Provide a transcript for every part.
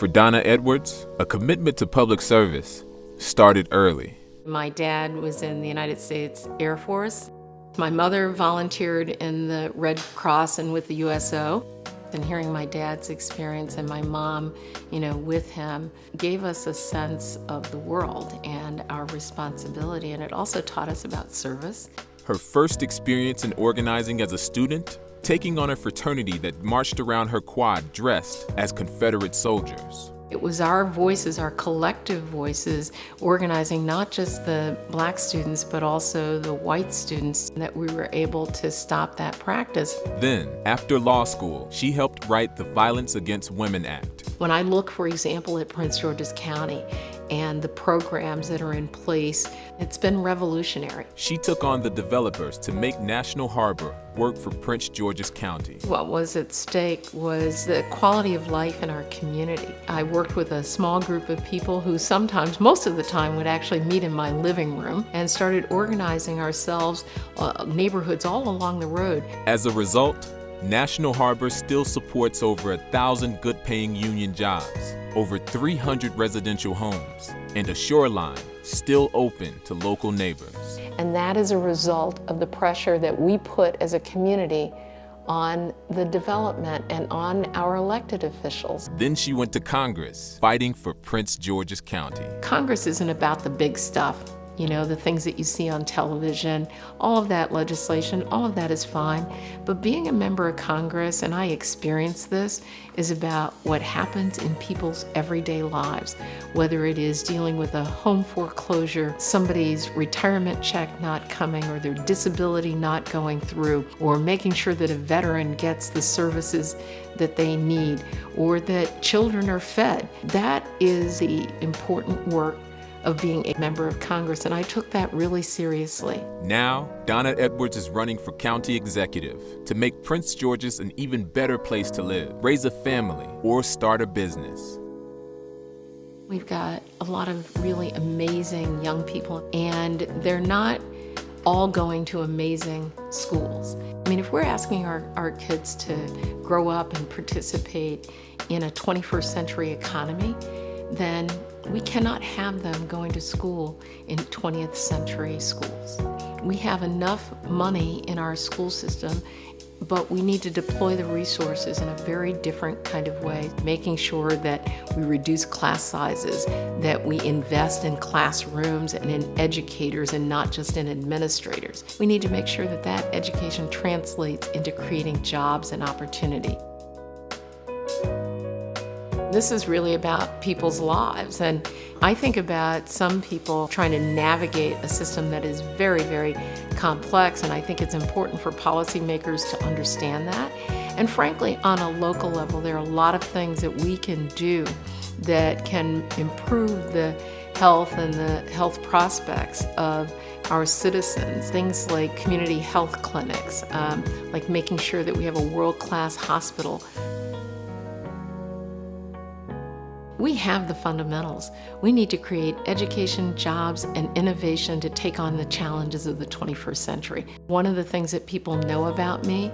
For Donna Edwards, a commitment to public service started early. My dad was in the United States Air Force. My mother volunteered in the Red Cross and with the USO. And hearing my dad's experience and my mom, with him, gave us a sense of the world and our responsibility. And it also taught us about service. Her first experience in organizing as a student, taking on a fraternity that marched around her quad dressed as Confederate soldiers. It was our voices, our collective voices, organizing not just the black students, but also the white students, that we were able to stop that practice. Then, after law school, she helped write the Violence Against Women Act. When I look, for example, at Prince George's County and the programs that are in place, it's been revolutionary. She took on the developers to make National Harbor work for Prince George's County. What was at stake was the quality of life in our community. I worked with a small group of people who sometimes, most of the time, would actually meet in my living room and started organizing ourselves, neighborhoods all along the road. As a result, National Harbor still supports over 1,000 good-paying union jobs, over 300 residential homes, and a shoreline still open to local neighbors. And that is a result of the pressure that we put as a community on the development and on our elected officials. Then she went to Congress, fighting for Prince George's County. Congress isn't about the big stuff. The things that you see on television, all of that legislation, all of that is fine. But being a member of Congress, and I experienced this, is about what happens in people's everyday lives. Whether it is dealing with a home foreclosure, somebody's retirement check not coming, or their disability not going through, or making sure that a veteran gets the services that they need, or that children are fed. That is the important work of being a member of Congress, and I took that really seriously. Now, Donna Edwards is running for county executive to make Prince George's an even better place to live, raise a family, or start a business. We've got a lot of really amazing young people, and they're not all going to amazing schools. If we're asking our kids to grow up and participate in a 21st century economy, then we cannot have them going to school in 20th century schools. We have enough money in our school system, but we need to deploy the resources in a very different kind of way, making sure that we reduce class sizes, that we invest in classrooms and in educators and not just in administrators. We need to make sure that that education translates into creating jobs and opportunity. This is really about people's lives, and I think about some people trying to navigate a system that is very, very complex, and I think it's important for policymakers to understand that. And frankly, on a local level, there are a lot of things that we can do that can improve the health and the health prospects of our citizens. Things like community health clinics, like making sure that we have a world-class hospital. We have the fundamentals. We need to create education, jobs, and innovation to take on the challenges of the 21st century. One of the things that people know about me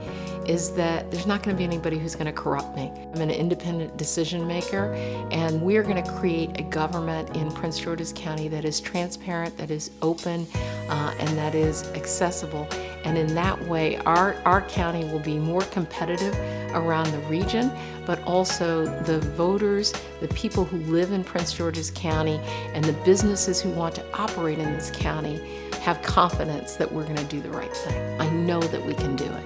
is that there's not going to be anybody who's going to corrupt me. I'm an independent decision maker, and we're going to create a government in Prince George's County that is transparent, that is open, and that is accessible. And in that way, our county will be more competitive around the region, but also the voters, the people who live in Prince George's County, and the businesses who want to operate in this county have confidence that we're going to do the right thing. I know that we can do it.